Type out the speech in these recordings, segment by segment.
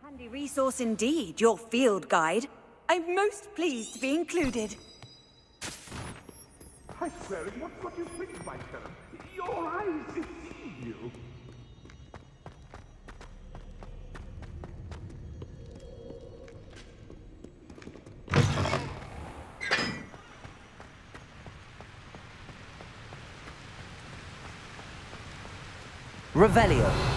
Handy resource indeed, your field guide. I'm most pleased to be included. I swear it was what you think, my son. Your eyes deceive you. Revelio.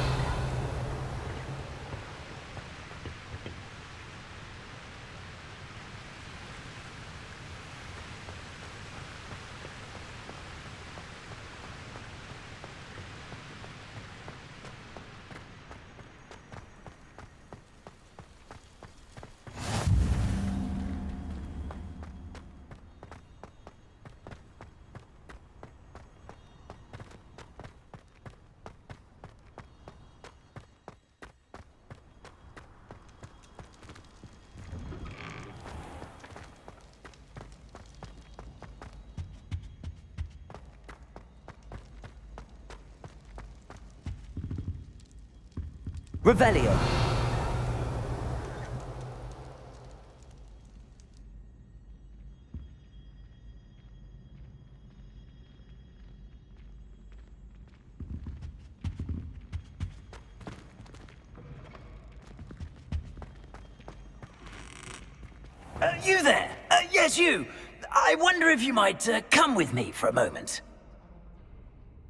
Revelio. You there? Yes, you. I wonder if you might come with me for a moment.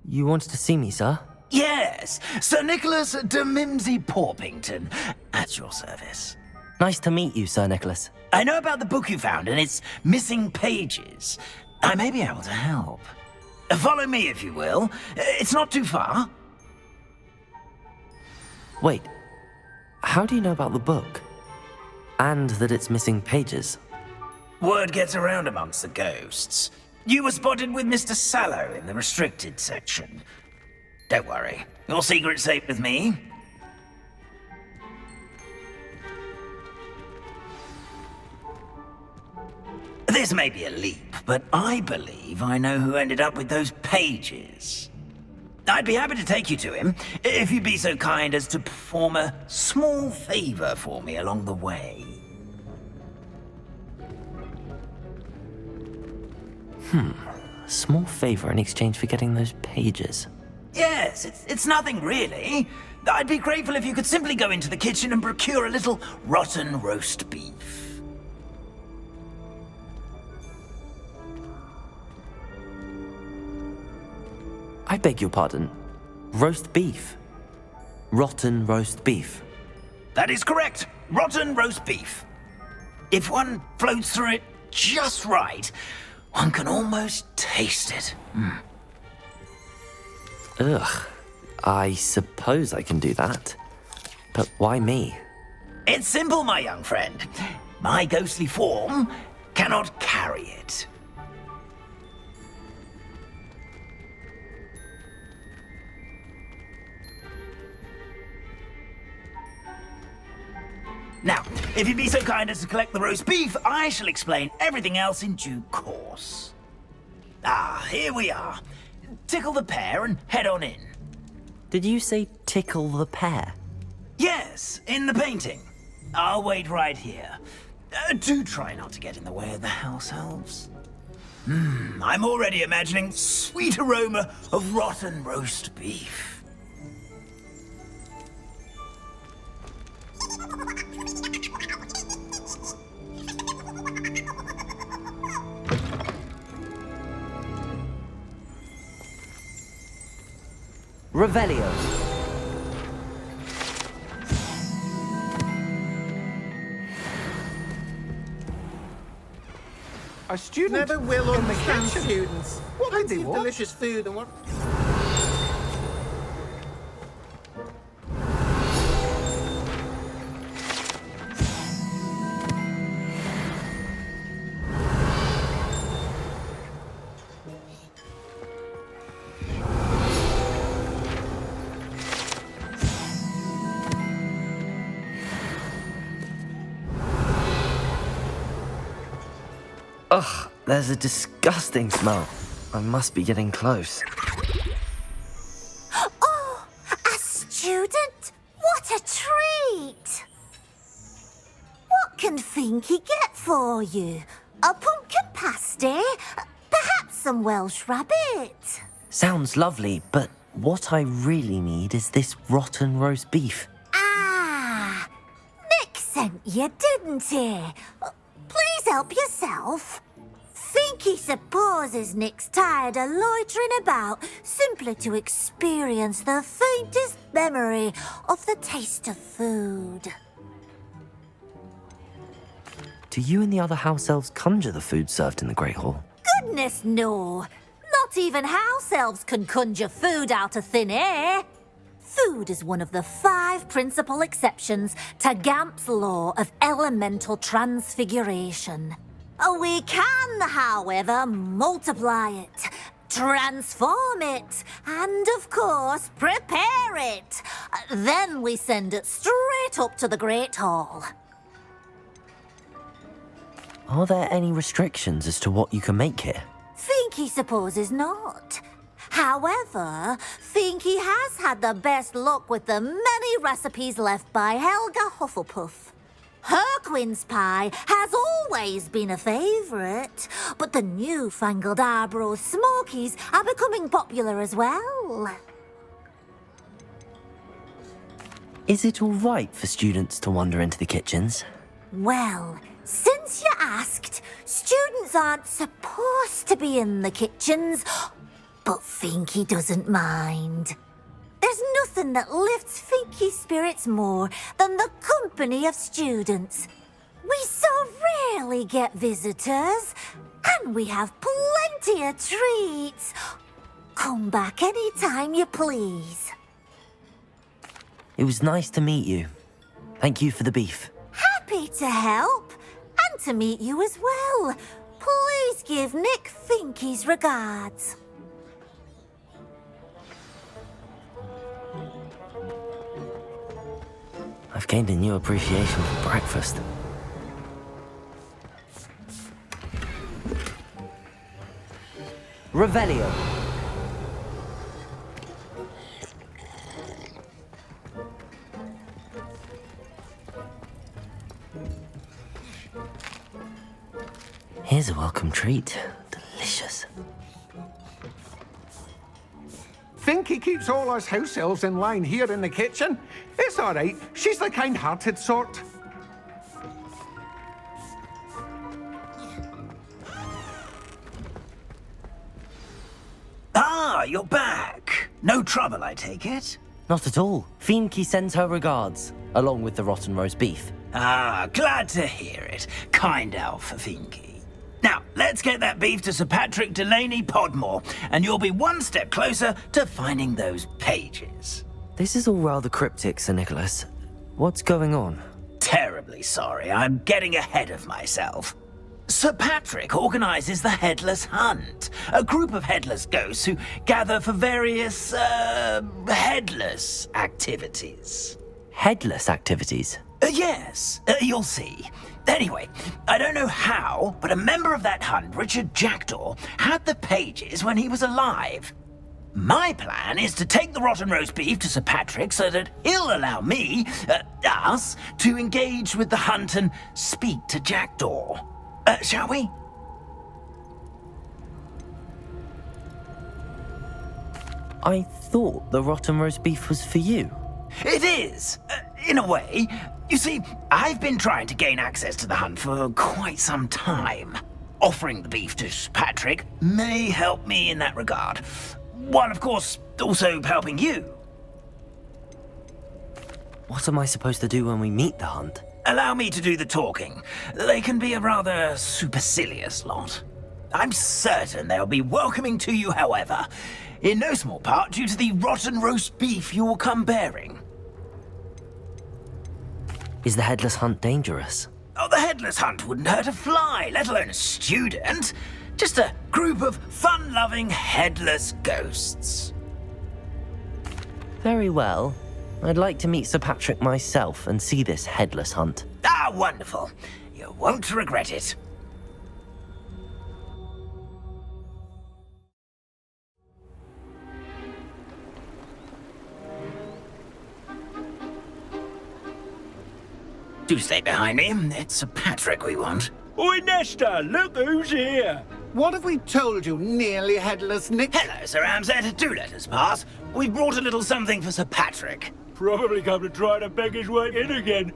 You wanted to see me, sir? Yes, Sir Nicholas de Mimsy Porpington, at your service. Nice to meet you, Sir Nicholas. I know about the book you found and its missing pages. I may be able to help. Follow me, if you will. It's not too far. Wait, how do you know about the book? And that it's missing pages? Word gets around amongst the ghosts. You were spotted with Mr. Sallow in the restricted section. Don't worry, your secret's safe with me. This may be a leap, but I believe I know who ended up with those pages. I'd be happy to take you to him, if you'd be so kind as to perform a small favor for me along the way. Small favor in exchange for getting those pages. Yes, it's nothing really. I'd be grateful if you could simply go into the kitchen and procure a little rotten roast beef. I beg your pardon. Roast beef. Rotten roast beef. That is correct. Rotten roast beef. If one floats through it just right, one can almost taste it. Ugh. I suppose I can do that. But why me? It's simple, my young friend. My ghostly form cannot carry it. Now, if you'd be so kind as to collect the roast beef, I shall explain everything else in due course. Ah, here we are. Tickle the pear and head on in. Did you say tickle the pear? Yes, in the painting. I'll wait right here. Do try not to get in the way of the house elves. I'm already imagining sweet aroma of rotten roast beef. Revelio. A student Never will in the understand kitchen. students. What did they Plenty of want? delicious food and what... Ugh, there's a disgusting smell. I must be getting close. Oh, a student? What a treat! can Finky get for you? A pumpkin pasty? Perhaps some Welsh rabbit? Sounds lovely, but what I really need is this rotten roast beef. Ah, Nick sent you, didn't he? Please help yourself. Finky supposes Nick's tired of loitering about simply to experience the faintest memory of the taste of food. Do you and the other house elves conjure the food served in the Great Hall? Goodness, no. Not even house elves can conjure food out of thin air. Food is one of the 5 principal exceptions to Gamp's law of elemental transfiguration. We can, however, multiply it, transform it, and, of course, prepare it. Then we send it straight up to the Great Hall. Are there any restrictions as to what you can make here? Finky supposes not. However, Finky has had the best luck with the many recipes left by Helga Hufflepuff. Her quince pie has always been a favourite, but the newfangled Arbroath Smokies are becoming popular as well. Is it all right for students to wander into the kitchens? Well, since you asked, students aren't supposed to be in the kitchens, but Finky doesn't mind. There's nothing that lifts Finky's spirits more than the company of students. We so rarely get visitors, and we have plenty of treats. Come back any time you please. It was nice to meet you. Thank you for the beef. Happy to help, and to meet you as well. Please give Nick Finky's regards. I've gained a new appreciation for breakfast. Revelio. Here's a welcome treat. Delicious. Finky keeps all us house elves in line here in the kitchen. It's all right. She's the kind-hearted sort. Ah, you're back. No trouble, I take it? Not at all. Finky sends her regards, along with the rotten roast beef. Ah, glad to hear it. Kind elf, Finky. Now, let's get that beef to Sir Patrick Delaney Podmore, and you'll be one step closer to finding those pages. This is all rather cryptic, Sir Nicholas. What's going on? Terribly sorry, I'm getting ahead of myself. Sir Patrick organises the Headless Hunt, a group of headless ghosts who gather for various, headless activities. Headless activities? Yes, you'll see. Anyway, I don't know how, but a member of that hunt, Richard Jackdaw, had the pages when he was alive. My plan is to take the rotten roast beef to Sir Patrick so that he'll allow me, us, to engage with the hunt and speak to Jackdaw. Shall we? I thought the rotten roast beef was for you. It is, in a way. You see, I've been trying to gain access to the hunt for quite some time. Offering the beef to Sir Patrick may help me in that regard, while of course also helping you. What am I supposed to do when we meet the hunt? Allow me to do the talking. They can be a rather supercilious lot. I'm certain they'll be welcoming to you, however, in no small part due to the rotten roast beef you will come bearing. Is the headless hunt dangerous? Oh, the headless hunt wouldn't hurt a fly, let alone a student. Just a group of fun-loving headless ghosts. Very well. I'd like to meet Sir Patrick myself and see this headless hunt. Ah, wonderful. You won't regret it. Do stay behind me. It's Sir Patrick we want. Oi, Nesta, look who's here. What have we told you, nearly headless Nick? Hello, Sir Ramsay. Do let us pass. We've brought a little something for Sir Patrick. Probably come to try to beg his way in again.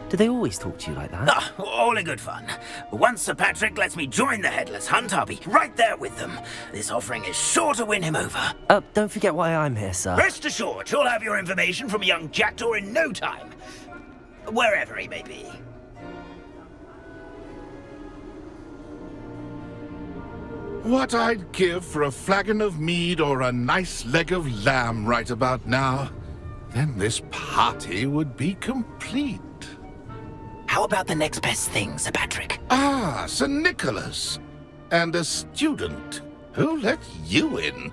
Do they always talk to you like that? Ah, all in good fun. Once Sir Patrick lets me join the Headless Hunt, I'll be right there with them. This offering is sure to win him over. Don't forget why I'm here, sir. Rest assured, you'll have your information from young Jackdaw in no time. Wherever he may be. What I'd give for a flagon of mead or a nice leg of lamb right about now. Then this party would be complete. How about the next best thing, Sir Patrick? Ah, Sir Nicholas. And a student. Who let you in?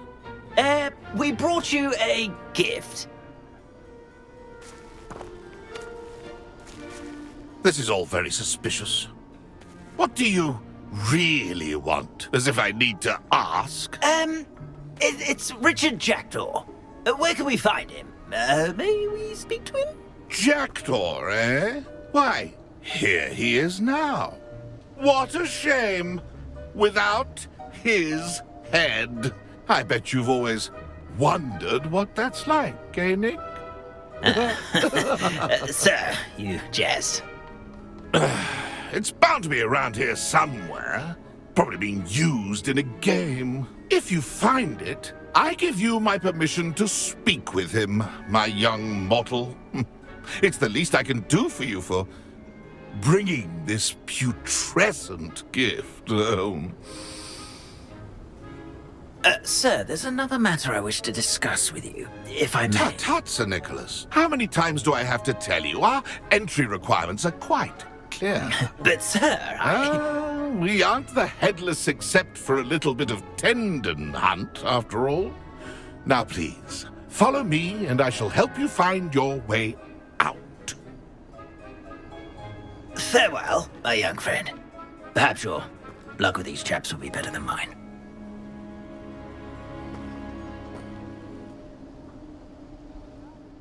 We brought you a gift. This is all very suspicious. What do you really want? As if I need to ask. It's Richard Jackdaw. Where can we find him? May we speak to him? Jackdaw, eh? Why, here he is now. What a shame. Without his head. I bet you've always wondered what that's like, eh, Nick? Sir, you jest. It's bound to be around here somewhere. Probably being used in a game. If you find it, I give you my permission to speak with him, my young mortal. It's the least I can do for you for bringing this putrescent gift home. Sir, there's another matter I wish to discuss with you, if I may. Tut, tut, Sir Nicholas. How many times do I have to tell you? Our entry requirements are quite clear. But, sir, We aren't the headless except for a little bit of tendon hunt, after all. Now, please, follow me and I shall help you find your way out. Farewell, my young friend. Perhaps your luck with these chaps will be better than mine.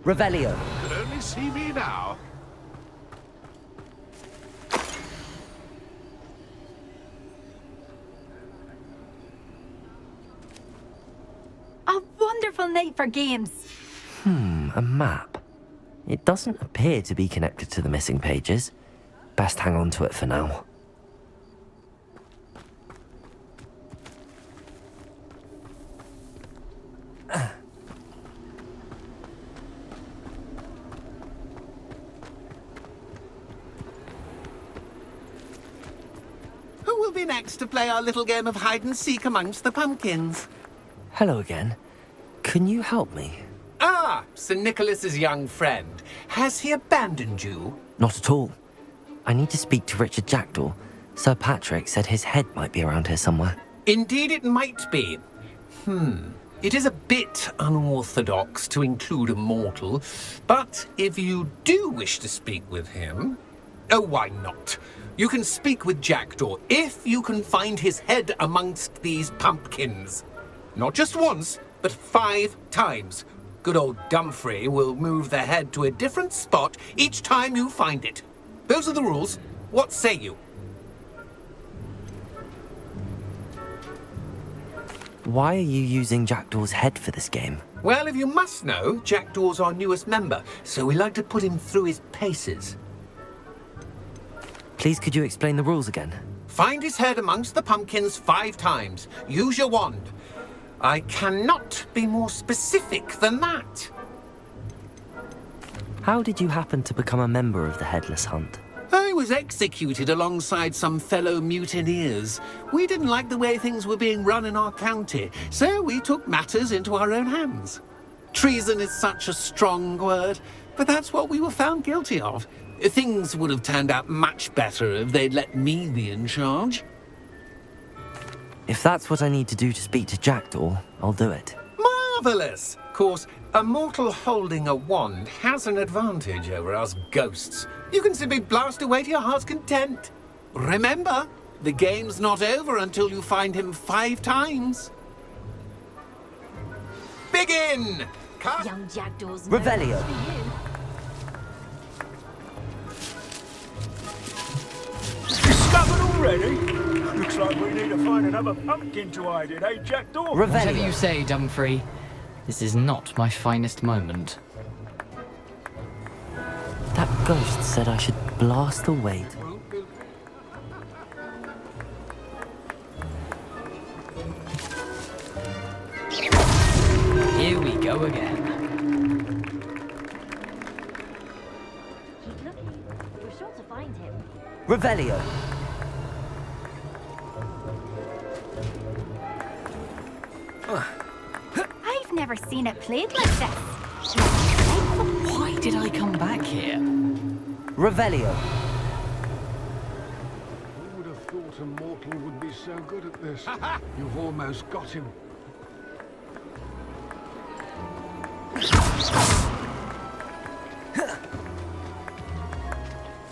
Revelio. You can only see me now. A wonderful night for games. A map. It doesn't appear to be connected to the missing pages. Best hang on to it for now. Who will be next to play our little game of hide-and-seek amongst the pumpkins? Hello again. Can you help me? Ah, Sir Nicholas's young friend. Has he abandoned you? Not at all. I need to speak to Richard Jackdaw. Sir Patrick said his head might be around here somewhere. Indeed it might be. It is a bit unorthodox to include a mortal, but if you do wish to speak with him... Oh, why not? You can speak with Jackdaw if you can find his head amongst these pumpkins. Not just once, but 5 times. Good old Dumfrey will move the head to a different spot each time you find it. Those are the rules. What say you? Why are you using Jackdaw's head for this game? Well, if you must know, Jackdaw's our newest member, so we like to put him through his paces. Please could you explain the rules again? Find his head amongst the pumpkins 5 times. Use your wand. I cannot be more specific than that. How did you happen to become a member of the Headless Hunt? I was executed alongside some fellow mutineers. We didn't like the way things were being run in our county, so we took matters into our own hands. Treason is such a strong word, but that's what we were found guilty of. Things would have turned out much better if they'd let me be in charge. If that's what I need to do to speak to Jackdaw, I'll do it. Marvellous! Of course, a mortal holding a wand has an advantage over us ghosts. You can simply blast away to your heart's content. Remember, the game's not over until you find him 5 times. Begin! Cut! Young jackdaws. Revelio. Discovered already? Looks like we need to find another pumpkin to hide in, eh, Jackdaw? Whatever you Revelio. say, Dumfrey. This is not my finest moment. That ghost said I should blast away. Here we go again. Keep looking. We're sure to find him. Revelio. I've never seen it played like this. Why did I come back here? Revelio. Who would have thought a mortal would be so good at this? You've almost got him.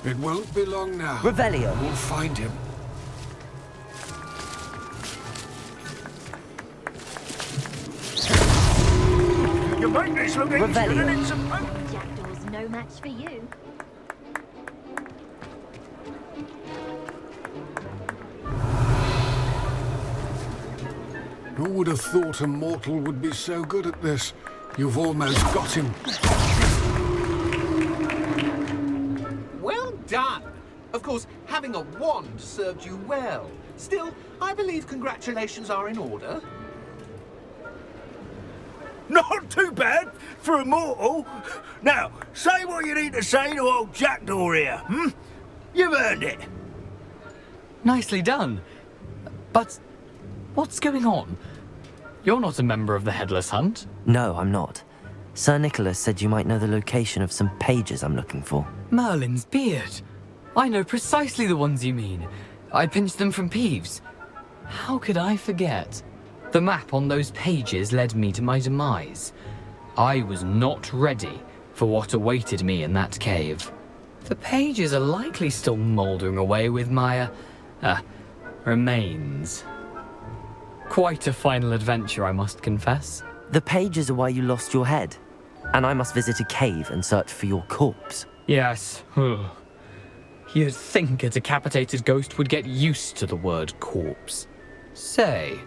It won't be long now. Revelio. We'll find him. You make this look easier Revelio. than it's supposed to. Jackdaw's no match for you. Who would have thought a mortal would be so good at this? You've almost got him. Well done! Of course, having a wand served you well. Still, I believe congratulations are in order. Not too bad for a mortal. Now, say what you need to say to old Jackdaw here, hmm? You've earned it. Nicely done. But what's going on? You're not a member of the Headless Hunt. No, I'm not. Sir Nicholas said you might know the location of some pages I'm looking for. Merlin's beard. I know precisely the ones you mean. I pinched them from Peeves. How could I forget? The map on those pages led me to my demise. I was not ready for what awaited me in that cave. The pages are likely still mouldering away with my, remains. Quite a final adventure, I must confess. The pages are why you lost your head, and I must visit a cave and search for your corpse. Yes. You'd think a decapitated ghost would get used to the word corpse. Say,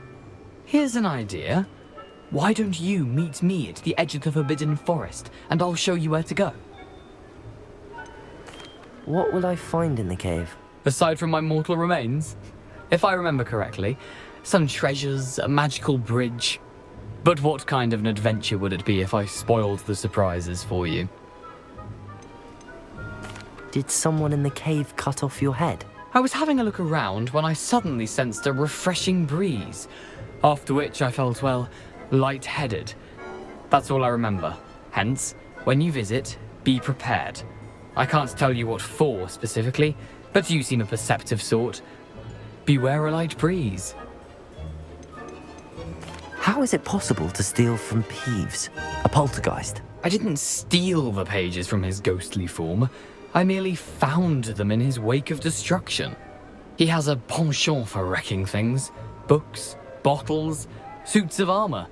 here's an idea. Why don't you meet me at the edge of the Forbidden Forest, and I'll show you where to go? What will I find in the cave? Aside from my mortal remains? If I remember correctly, some treasures, a magical bridge. But what kind of an adventure would it be if I spoiled the surprises for you? Did someone in the cave cut off your head? I was having a look around when I suddenly sensed a refreshing breeze, after which I felt, well, lightheaded. That's all I remember. Hence, when you visit, be prepared. I can't tell you what for specifically, but you seem a perceptive sort. Beware a light breeze. How is it possible to steal from Peeves, a poltergeist? I didn't steal the pages from his ghostly form. I merely found them in his wake of destruction. He has a penchant for wrecking things. Books, bottles, suits of armor.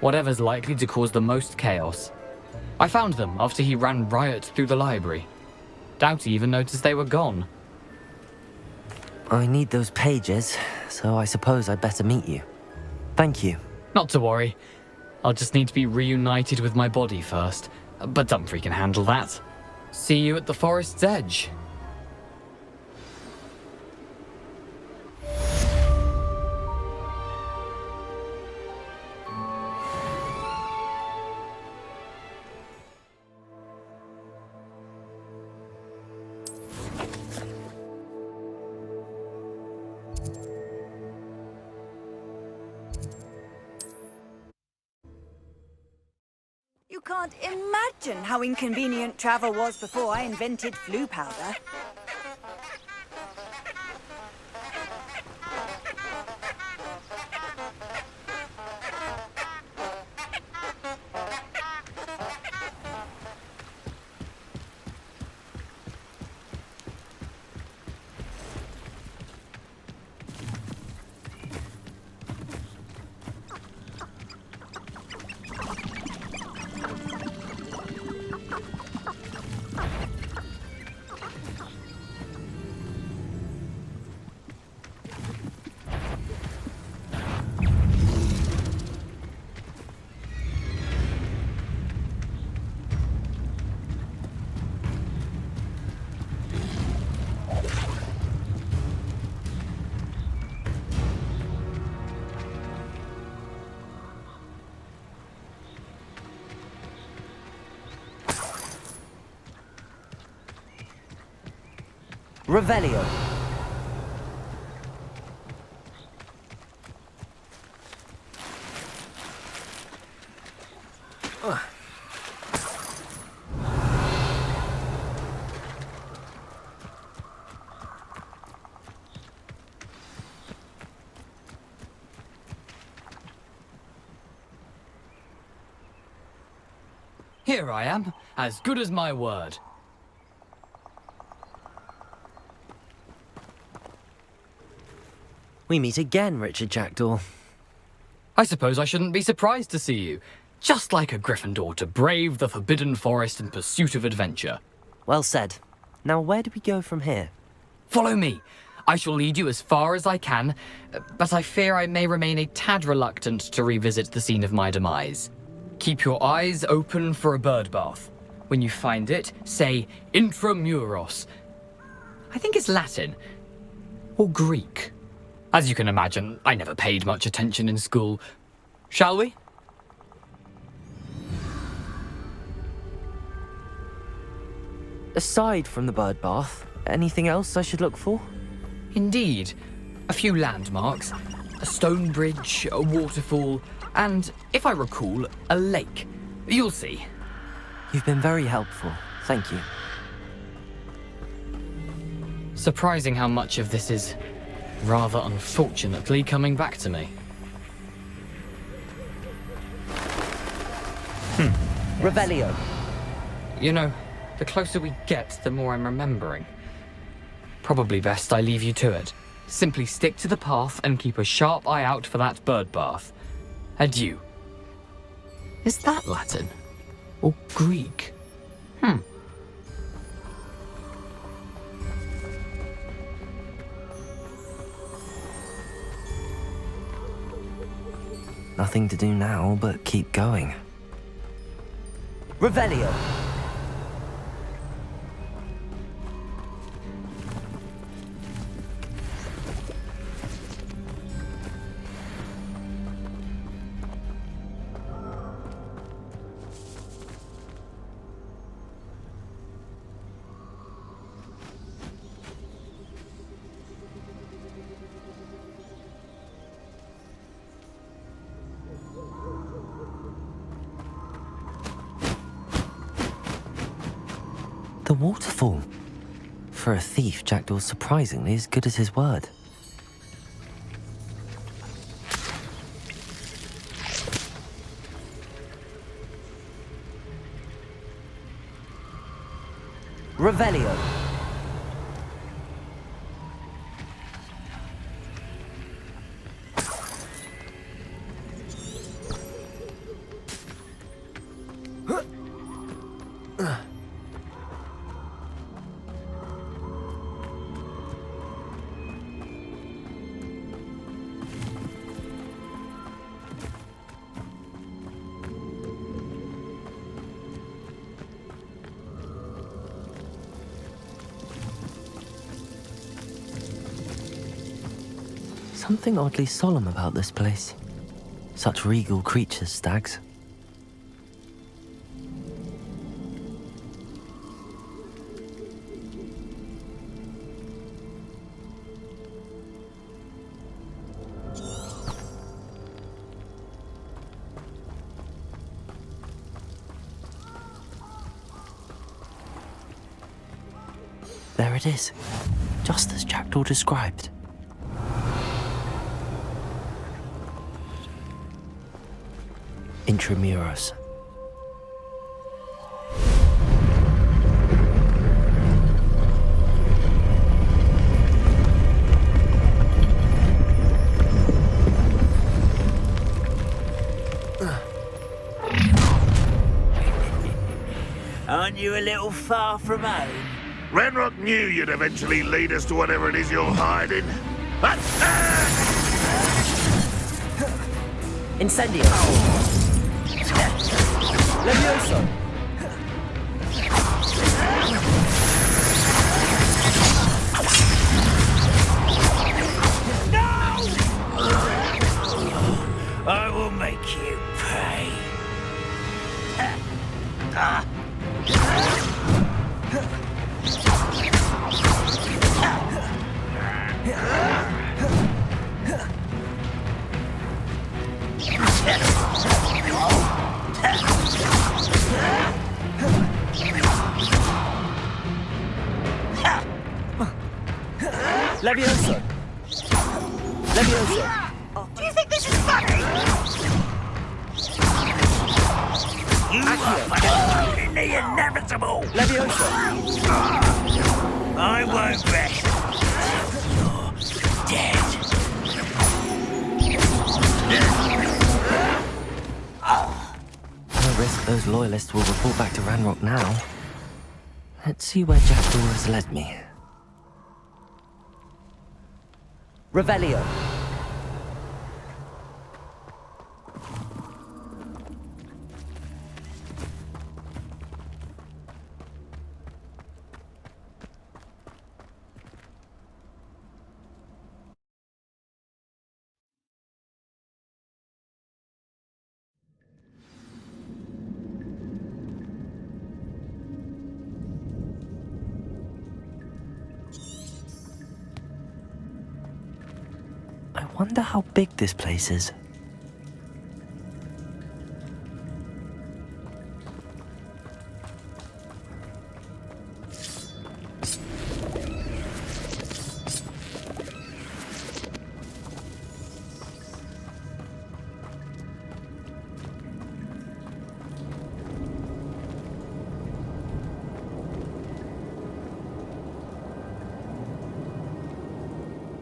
Whatever's likely to cause the most chaos. I found them after he ran riot through the library. Doubt he even noticed they were gone. I need those pages, so I suppose I'd better meet you. Thank you. Not to worry. I'll just need to be reunited with my body first. But Dumfrey can handle that. See you at the forest's edge. You can't imagine how inconvenient travel was before I invented flu powder. Revelio. Here I am, as good as my word. We meet again, Richard Jackdaw. I suppose I shouldn't be surprised to see you. Just like a Gryffindor to brave the Forbidden Forest in pursuit of adventure. Well said. Now where do we go from here? Follow me. I shall lead you as far as I can, but I fear I may remain a tad reluctant to revisit the scene of my demise. Keep your eyes open for a bird bath. When you find it, say intramuros. I think it's Latin. Or Greek. As you can imagine, I never paid much attention in school. Shall we? Aside from the bird bath, anything else I should look for? Indeed. A few landmarks. A stone bridge, a waterfall, and, if I recall, a lake. You'll see. You've been very helpful. Thank you. Surprising how much of this is, rather unfortunately, coming back to me. Revelio. You know, the closer we get, the more I'm remembering. Probably best I leave you to it. Simply stick to the path and keep a sharp eye out for that bird bath. Adieu. Is that Latin? Or Greek? Nothing to do now but keep going. Revelio. The waterfall. For a thief, Jackdaw's surprisingly as good as his word. Revelio. Something oddly solemn about this place. Such regal creatures, stags. There it is, just as Jackdaw described. Intramuros. Aren't you a little far from home? Renrock knew you'd eventually lead us to whatever it is you're hiding. Incendio. Levioso. I will make you pay. Levioso! Levioso! Do you think this is funny? You are in the inevitable. Levioso! I won't rest. You're dead. No risk those loyalists will report back to Ranrock now. Let's see where 잭도우 has led me. Revelio. I wonder how big this place is.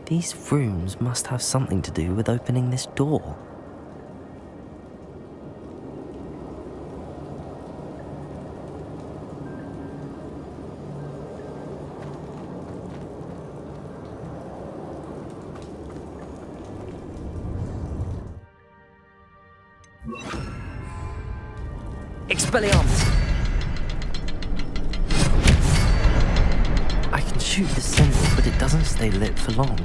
These rooms must have something to do with opening this door. Expelliarmus! I can shoot the symbol, but it doesn't stay lit for long.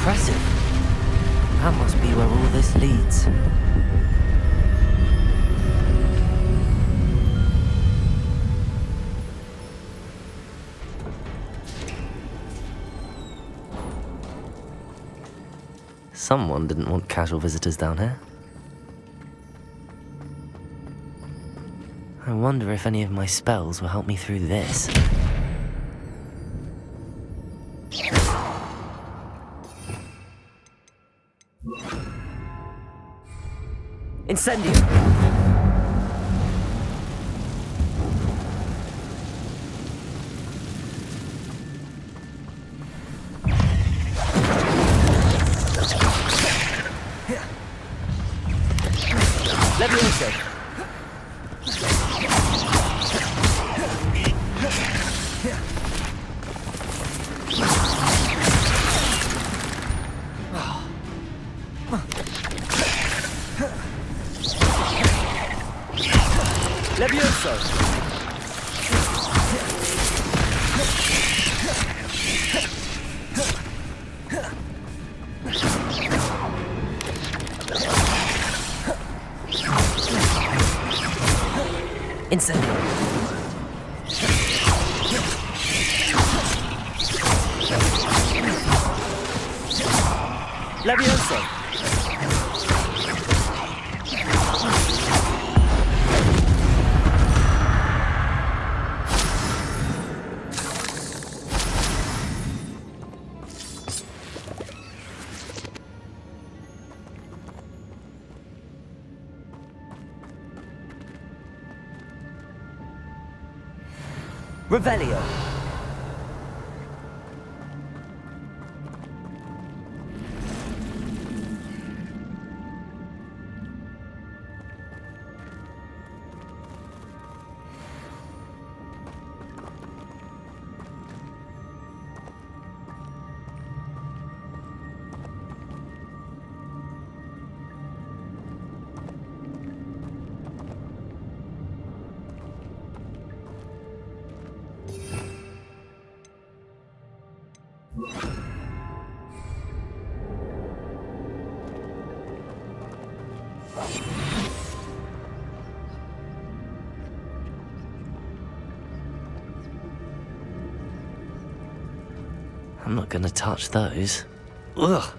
Impressive. That must be where all this leads. Someone didn't want casual visitors down here. I wonder if any of my spells will help me through this. Incendio! Levioso! Levioso! Incendio! Levioso! Revelio. I'm not gonna touch those. Ugh.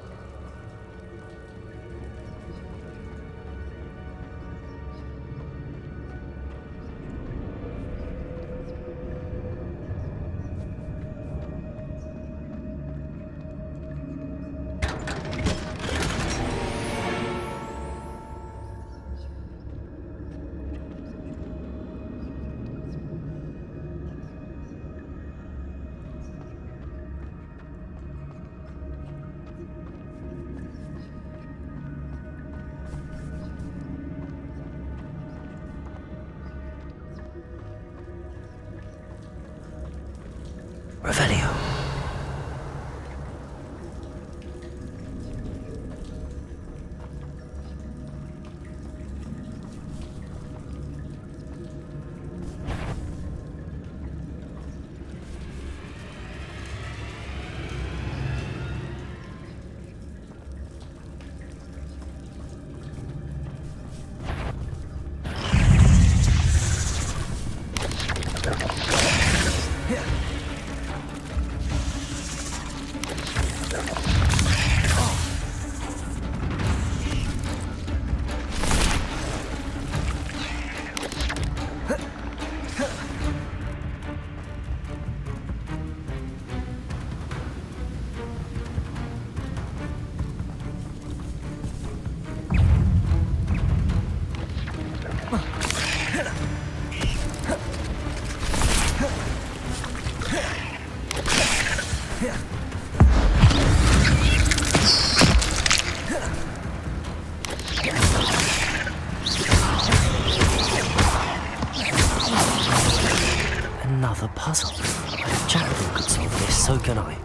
Revelio. Another puzzle. If Jackdaw could solve this, so can I.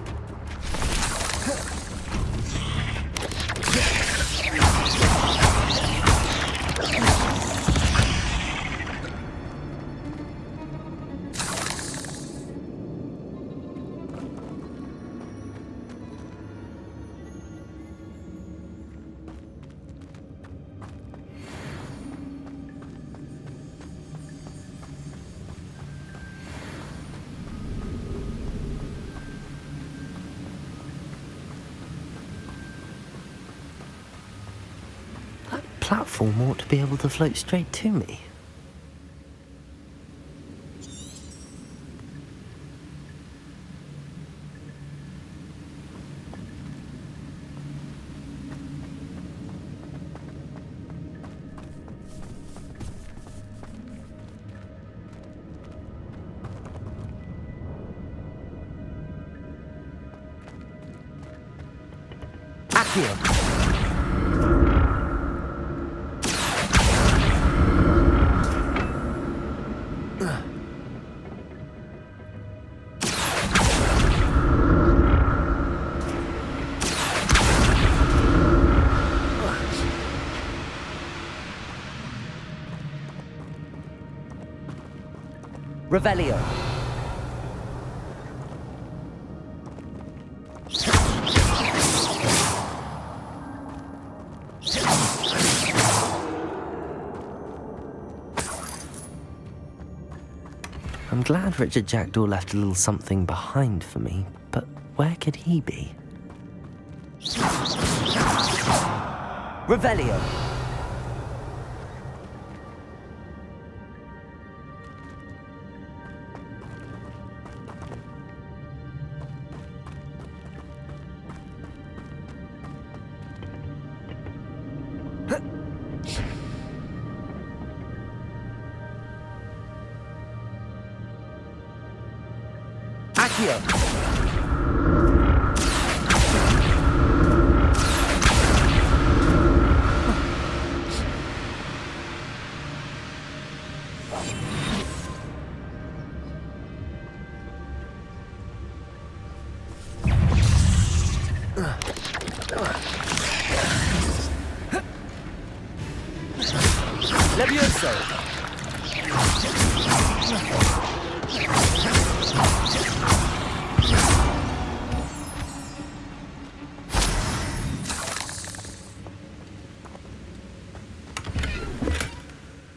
Platform ought to be able to float straight to me. Accio. Revelio. I'm glad Richard Jackdaw left a little something behind for me, but where could he be? Revelio.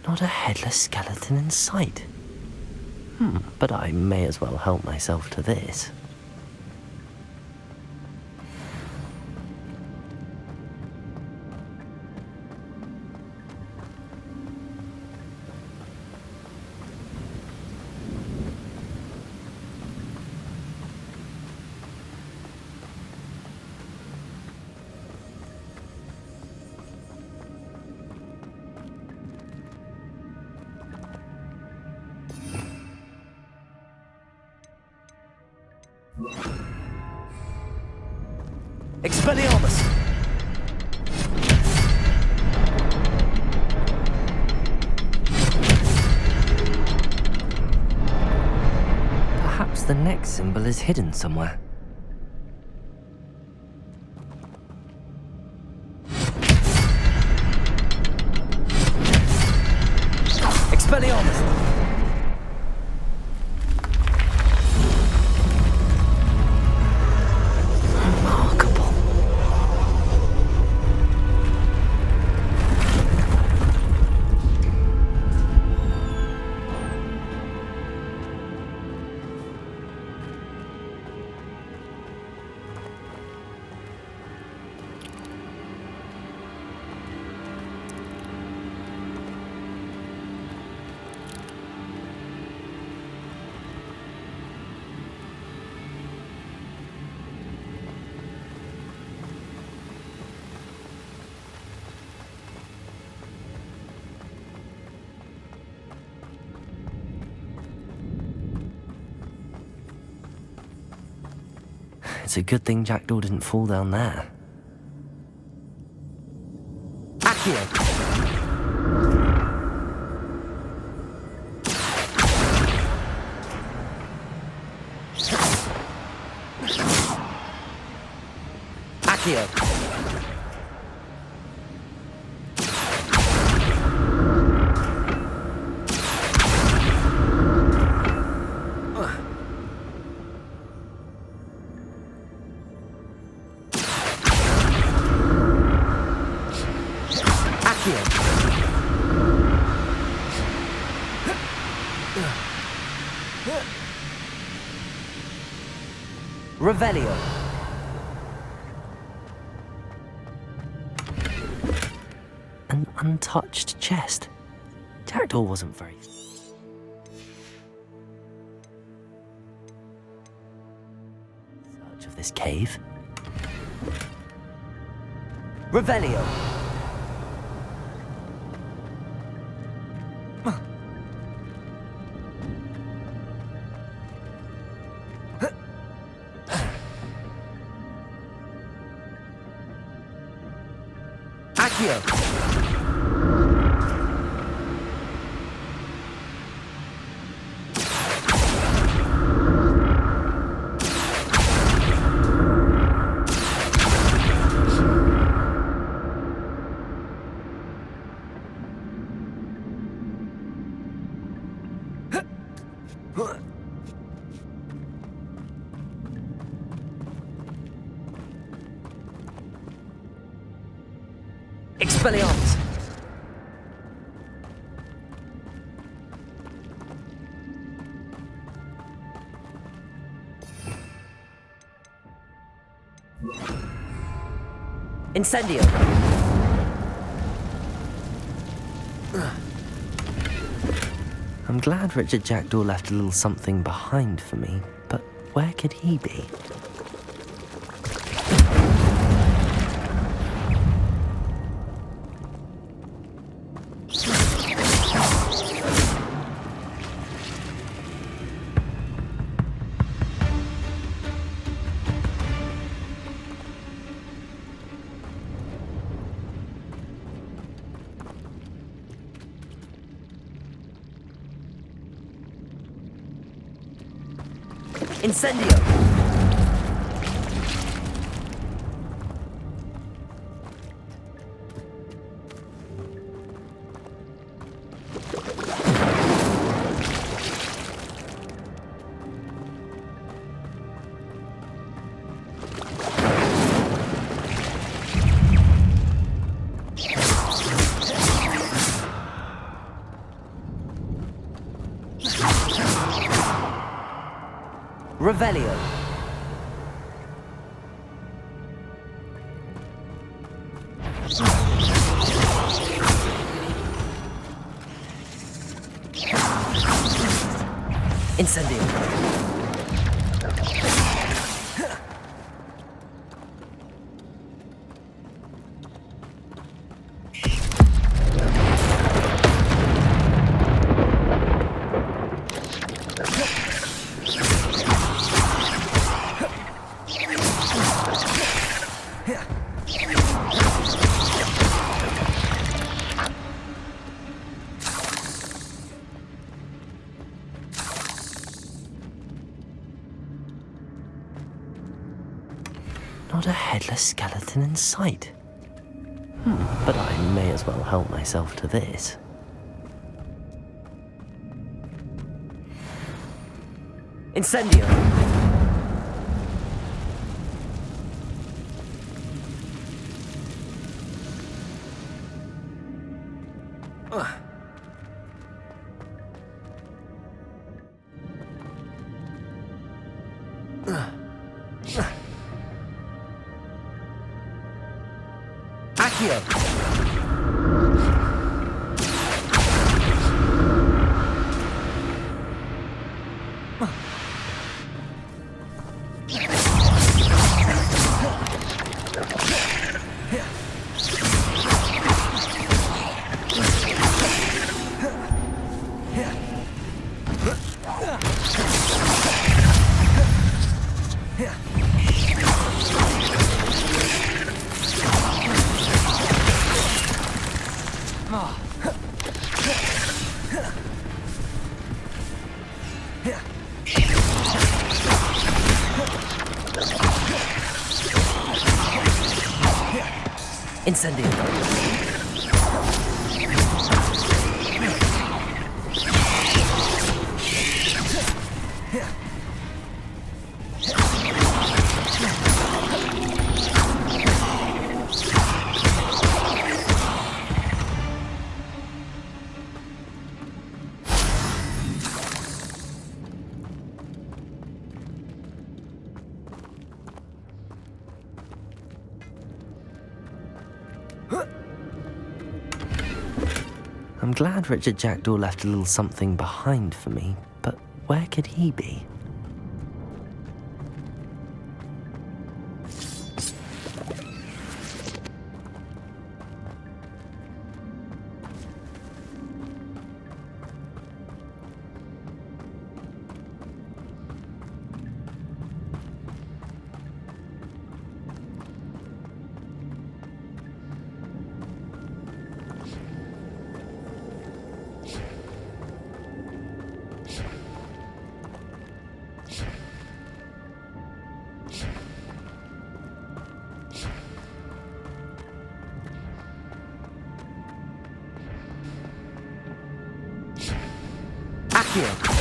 Not a headless skeleton in sight. But I may as well help myself to this. Expelliarmus! Perhaps the next symbol is hidden somewhere. Expelliarmus! Remarkable. It's a good thing Jackdaw didn't fall down there. Accio! Accio! Revelio. An untouched chest. Jackdaw wasn't very... Search of this cave. Revelio. Expelliarmus! Incendio! I'm glad Richard Jackdaw left a little something behind for me, but where could he be? Incendio! Revelio. Incendio. Not a headless skeleton in sight. But I may as well help myself to this. Incendio! Accio! Incendio! I'm glad Richard Jackdaw left a little something behind for me, but where could he be? Accio!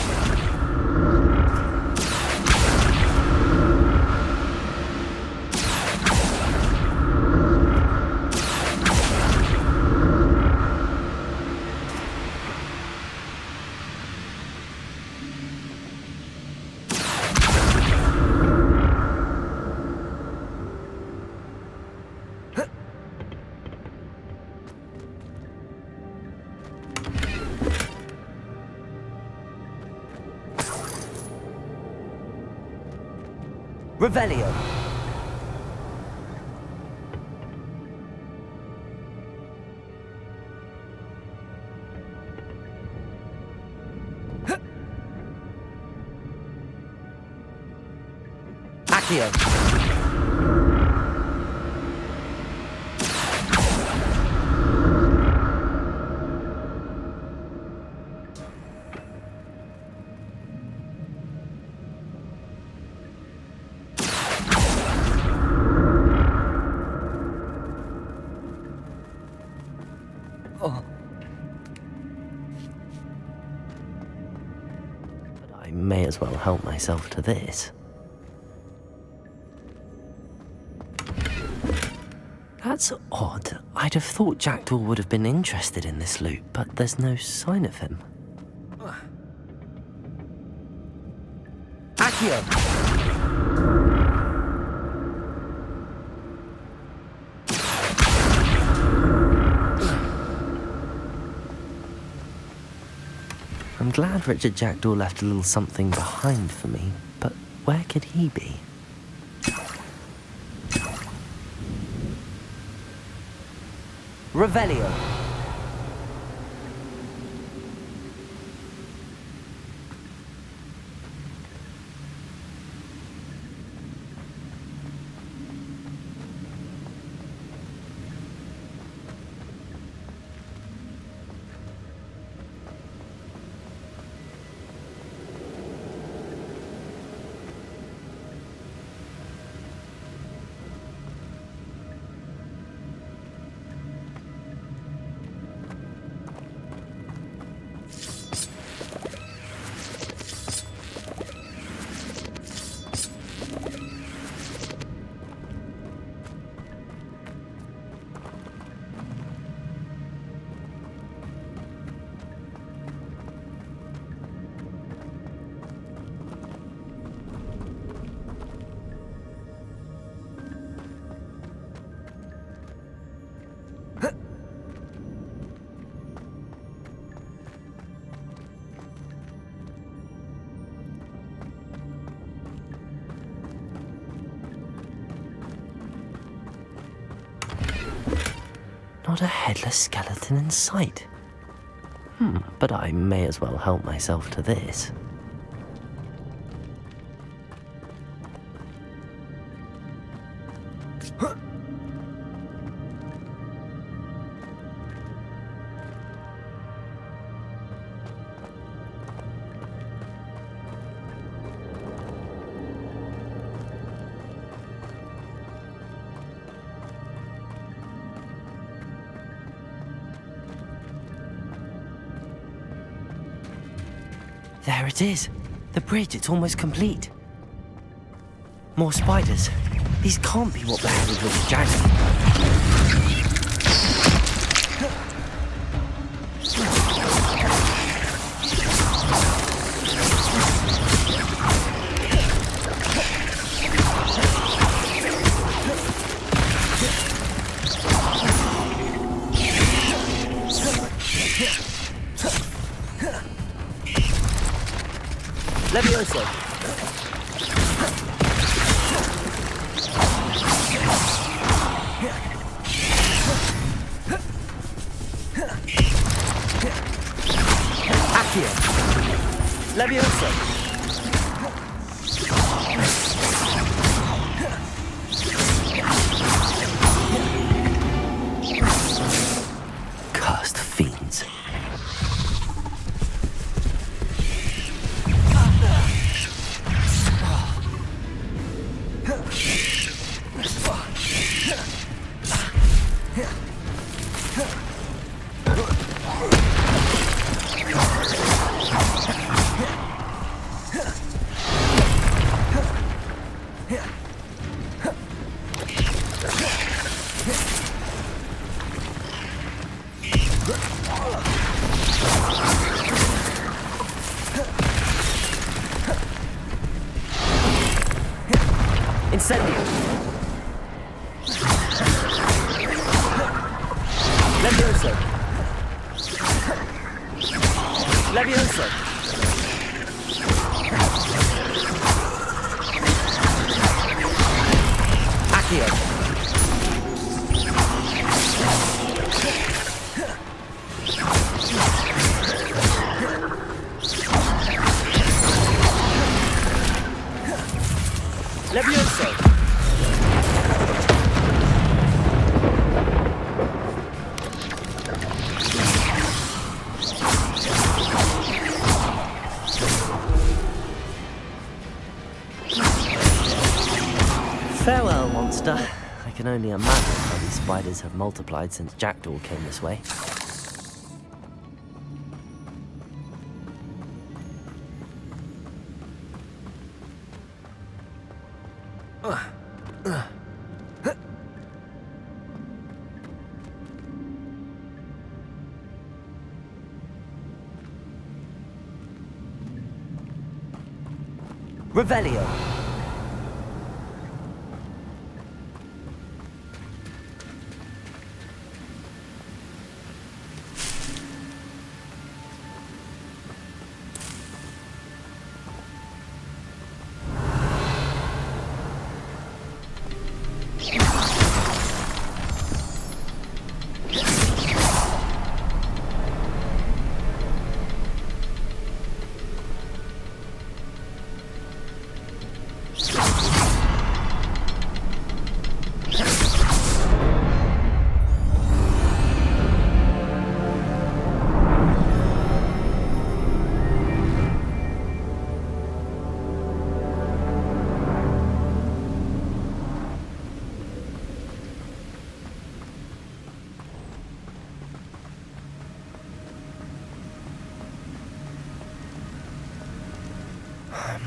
Revelio. Accio. But I may as well help myself to this. That's odd. I'd have thought Jackdaw would have been interested in this loot, but there's no sign of him. Accio! I'm glad Richard Jackdaw left a little something behind for me, but where could he be? Revelio. Not a headless skeleton in sight. But I may as well help myself to this. There it is. The bridge, it's almost complete. More spiders. These can't be what beheaded with Jack. Levioso. Accio. Levioso. Cursed fiends. Incendio. Levioso. Levioso. Accio. Levioso. Farewell, monster. I can only imagine how these spiders have multiplied since Jackdaw came this way. Revelio.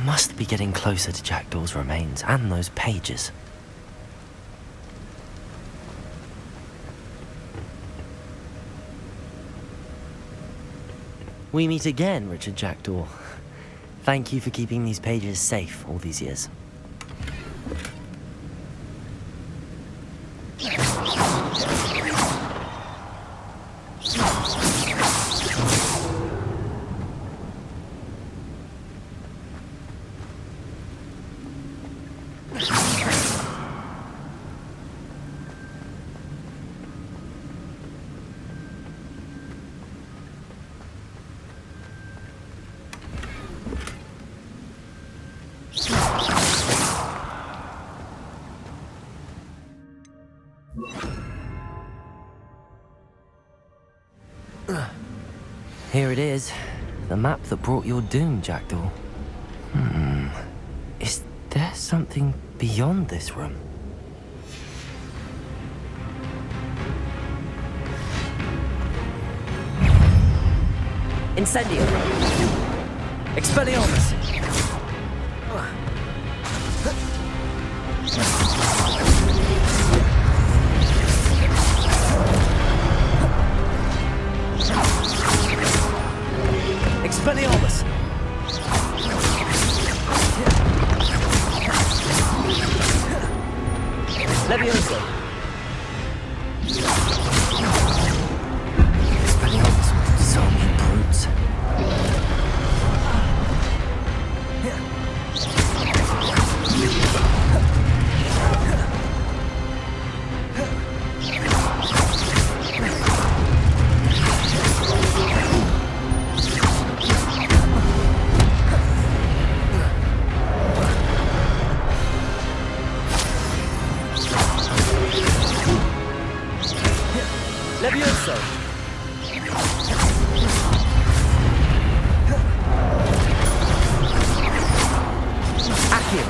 Must be getting closer to Jackdaw's remains and those pages. We meet again, Richard Jackdaw. Thank you for keeping these pages safe all these years. Here it is. The map that brought your doom, Jackdaw. Is there something beyond this room? Incendio! Expelliarmus! Expelliarmus! Levioso! Expelliarmus! So many brutes. Levioso! Accio!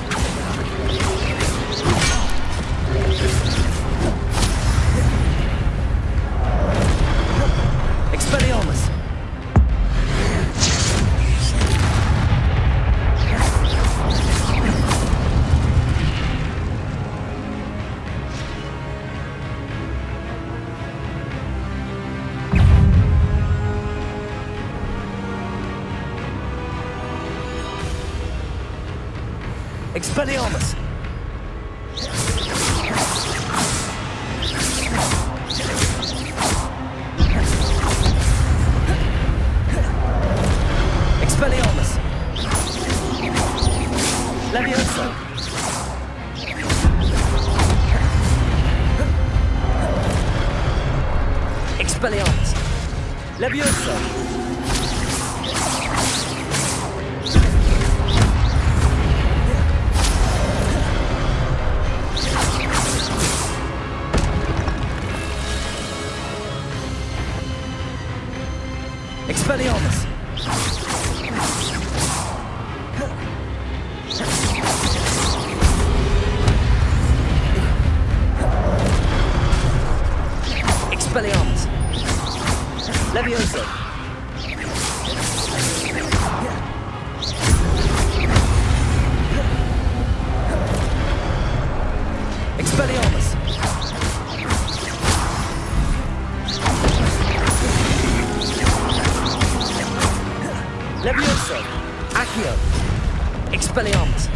Expelliarmus! Expelliarmus! Expelliarmus! Levioso! Expelliarmus! Levioso! Expelliarmus! Expelliarmus! Levioso! Expelliarmus! Levioso! Accio! Expelliarmus!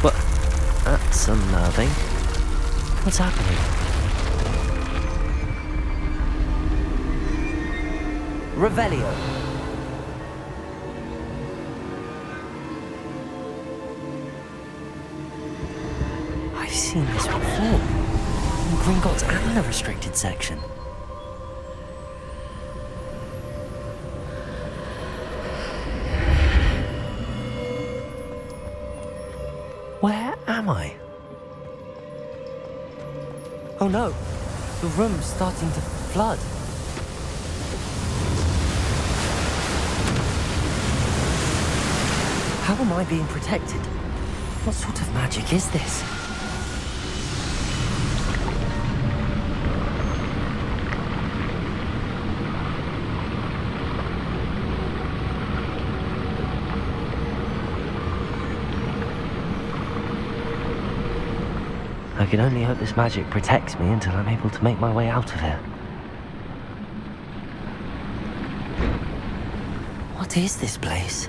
What? That's unnerving. What's happening? Revelio. I've seen this before. In Gringotts and the restricted section. Where am I? Oh no, the room's starting to flood. How am I being protected? What sort of magic is this? I can only hope this magic protects me until I'm able to make my way out of here. What is this place?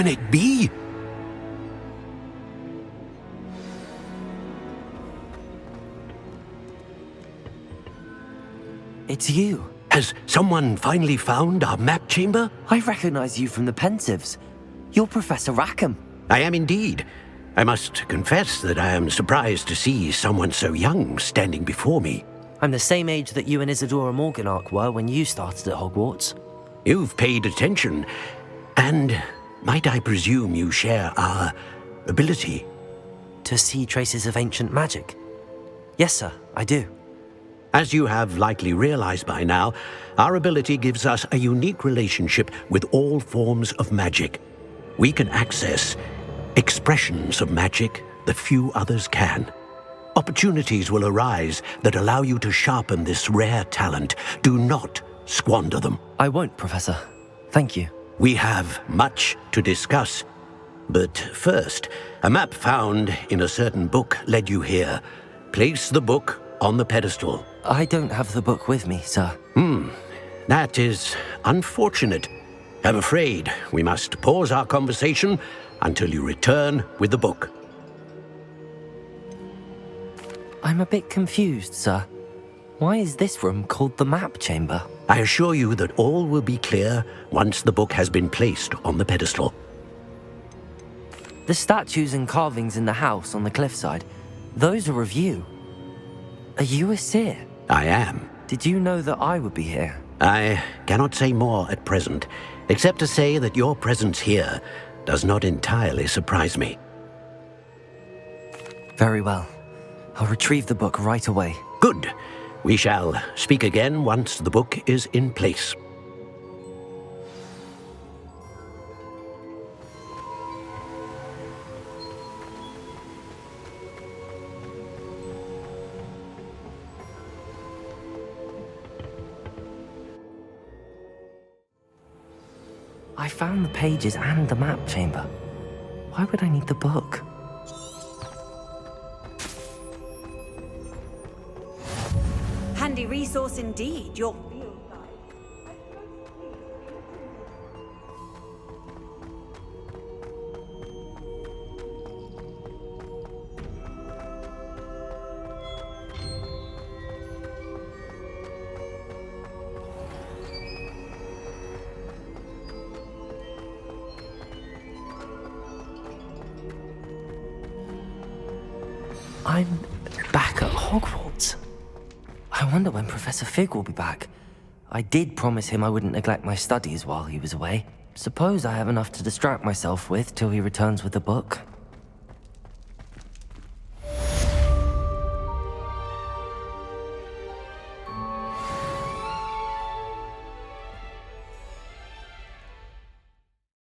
Can it be? It's you. Has someone finally found our map chamber? I recognize you from the Pensives. You're Professor Rackham. I am indeed. I must confess that I am surprised to see someone so young standing before me. I'm the same age that you and Isadora Morganach were when you started at Hogwarts. You've paid attention, and might I presume you share our ability? To see traces of ancient magic? Yes, sir, I do. As you have likely realized by now, our ability gives us a unique relationship with all forms of magic. We can access expressions of magic that few others can. Opportunities will arise that allow you to sharpen this rare talent. Do not squander them. I won't, Professor. Thank you. We have much to discuss. But first, a map found in a certain book led you here. Place the book on the pedestal. I don't have the book with me, sir. That is unfortunate. I'm afraid we must pause our conversation until you return with the book. I'm a bit confused, sir. Why is this room called the map chamber? I assure you that all will be clear once the book has been placed on the pedestal. The statues and carvings in the house on the cliffside, those are of you. Are you a seer? I am. Did you know that I would be here? I cannot say more at present, except to say that your presence here does not entirely surprise me. Very well. I'll retrieve the book right away. Good. We shall speak again once the book is in place. I found the pages and the map chamber. Why would I need the book? Handy resource indeed, your I'm back at Hogwarts. I wonder when Professor Fig will be back. I did promise him I wouldn't neglect my studies while he was away. Suppose I have enough to distract myself with till he returns with the book.